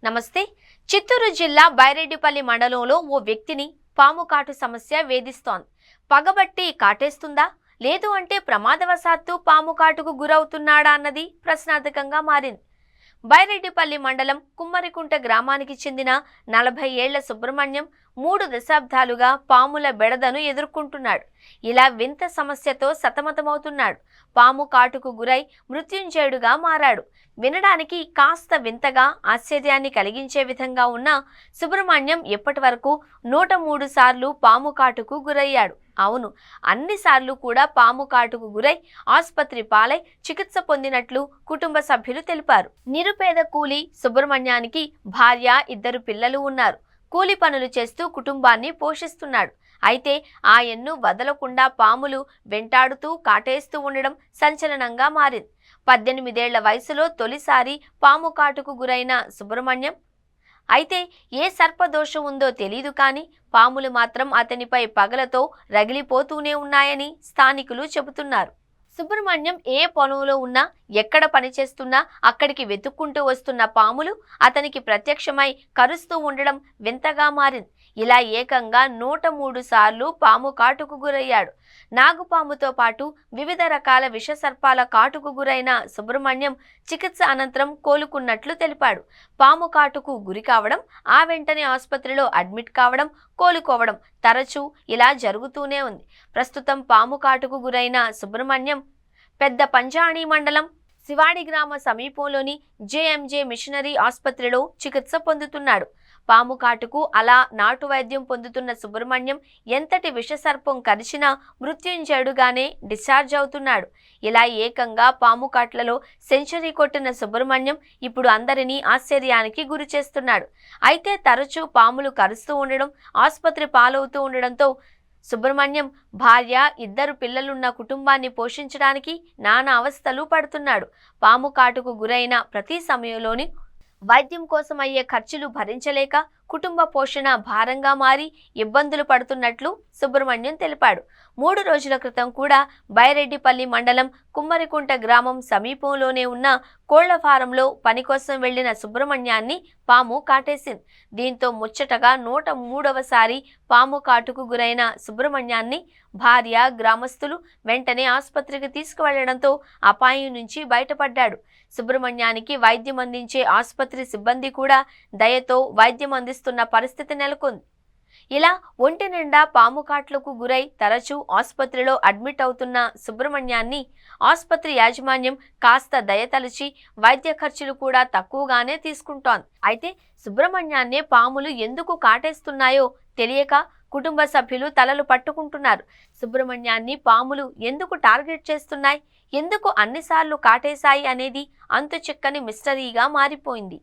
నమస్తే. చిత్తూరు జిల్లా బైరెడ్డిపల్లి మండలంలో ఓ వ్యక్తిని పాము కాటు సమస్య వేధిస్తోంది. పగబట్టి కాటేస్తుందా, లేదు అంటే ప్రమాదవశాత్తు పాము కాటుకు గురవుతున్నాడా అన్నది ప్రశ్నార్థకంగా మారింది. బైరెడ్డిపల్లి మండలం కుమ్మరికుంట గ్రామానికి చెందిన 40 ఏళ్ల సుబ్రహ్మణ్యం 3 దశాబ్దాలుగా పాముల బెడదను ఎదుర్కొంటున్నాడు. ఇలా వింత సమస్యతో సతమతమవుతున్నాడు. పాము కాటుకు గురై మృత్యుంజయుడుగా మారాడు. వినడానికి కాస్త వింతగా ఆశ్చర్యాన్ని కలిగించే విధంగా ఉన్న సుబ్రహ్మణ్యం ఇప్పటి వరకు 103 సార్లు పాము కాటుకు గురయ్యాడు. అవును, అన్నిసార్లు కూడా పాము కాటుకు గురై ఆసుపత్రి పాలై చికిత్స పొందినట్లు కుటుంబ సభ్యులు తెలిపారు. నిరుపేద కూలీ సుబ్రహ్మణ్యానికి భార్య, 2 పిల్లలు ఉన్నారు. కూలి పనులు చేస్తూ కుటుంబాన్ని పోషిస్తున్నాడు. అయితే ఆయన్ను వదలకుండా పాములు వెంటాడుతూ కాటేస్తూ ఉండడం సంచలనంగా మారింది. 18 ఏళ్ల వయసులో తొలిసారి పాము కాటుకు గురైన సుబ్రహ్మణ్యం అయితే ఏ సర్పదోషం ఉందో తెలీదు కానీ పాములు మాత్రం అతనిపై పగలతో రగిలిపోతూనే ఉన్నాయని స్థానికులు చెబుతున్నారు. సుబ్రహ్మణ్యం ఏ పొలంలో ఉన్నా, ఎక్కడ పనిచేస్తున్నా అక్కడికి వెతుక్కుంటూ వస్తున్న పాములు అతనికి ప్రత్యక్షమై కరుస్తూ ఉండడం వింతగా మారింది. ఇలా ఏకంగా 103 సార్లు పాము కాటుకు గురయ్యాడు. నాగుపాముతో పాటు వివిధ రకాల విషసర్పాల కాటుకు గురైన సుబ్రహ్మణ్యం చికిత్స అనంతరం కోలుకున్నట్లు తెలిపాడు. పాము కాటుకు గురి కావడం, ఆ వెంటనే ఆసుపత్రిలో అడ్మిట్ కావడం, కోలుకోవడం తరచూ ఇలా జరుగుతూనే ఉంది. ప్రస్తుతం పాము కాటుకు గురైన సుబ్రహ్మణ్యం పెద్ద పంజాణి మండలం శివాడి గ్రామ సమీపంలోని జేఎంజే మిషనరీ ఆసుపత్రిలో చికిత్స పొందుతున్నాడు. పాము కాటుకు అలా నాటు వైద్యం పొందుతున్న సుబ్రహ్మణ్యం ఎంతటి విషసర్పం కరిచినా మృత్యుంజయుడుగానే డిశ్చార్జ్ అవుతున్నాడు. ఇలా ఏకంగా పాము కాట్లలో సెంచరీ కొట్టిన సుబ్రహ్మణ్యం ఇప్పుడు అందరినీ ఆశ్చర్యానికి గురి చేస్తున్నాడు. అయితే తరచూ పాములు కరుస్తూ ఉండడం, ఆసుపత్రి పాలవుతూ ఉండడంతో సుబ్రహ్మణ్యం భార్య, 2 పిల్లలున్న కుటుంబాన్ని పోషించడానికి నానా అవస్థలు పడుతున్నాడు. పాము కాటుకు గురైన ప్రతి సమయంలోని వైద్యం కోసం అయ్యే ఖర్చులు భరించలేక కుటుంబ పోషణ భారంగా మారి ఇబ్బందులు పడుతున్నట్లు సుబ్రహ్మణ్యం తెలిపాడు. 3 రోజుల క్రితం కూడా బైరెడ్డిపల్లి మండలం కుమ్మరికుంట గ్రామం సమీపంలోనే ఉన్న కోళ్ల ఫారంలో పని కోసం వెళ్లిన సుబ్రహ్మణ్యాన్ని పాము కాటేసింది. దీంతో ముచ్చటగా 103వసారి పాము కాటుకు గురైన సుబ్రహ్మణ్యాన్ని భార్య, గ్రామస్తులు వెంటనే ఆసుపత్రికి తీసుకువెళ్లడంతో అపాయం నుంచి బయటపడ్డాడు. సుబ్రహ్మణ్యానికి వైద్యం అందించే ఆసుపత్రి సిబ్బంది కూడా దయతో వైద్యం అందిస్తున్న పరిస్థితి నెలకొంది. ఇలా ఒంటి నిండా పాము కాట్లకు గురై తరచూ ఆసుపత్రిలో అడ్మిట్ అవుతున్న సుబ్రహ్మణ్యాన్ని ఆసుపత్రి యాజమాన్యం కాస్త దయతలిచి వైద్య ఖర్చులు కూడా తక్కువగానే తీసుకుంటోంది. అయితే సుబ్రహ్మణ్యాన్నే పాములు ఎందుకు కాటేస్తున్నాయో తెలియక కుటుంబ సభ్యులు తలలు పట్టుకుంటున్నారు. సుబ్రహ్మణ్యాన్ని పాములు ఎందుకు టార్గెట్ చేస్తున్నాయి, ఎందుకు అన్నిసార్లు కాటేశాయి అనేది అంతు చిక్కని మిస్టరీగా మారిపోయింది.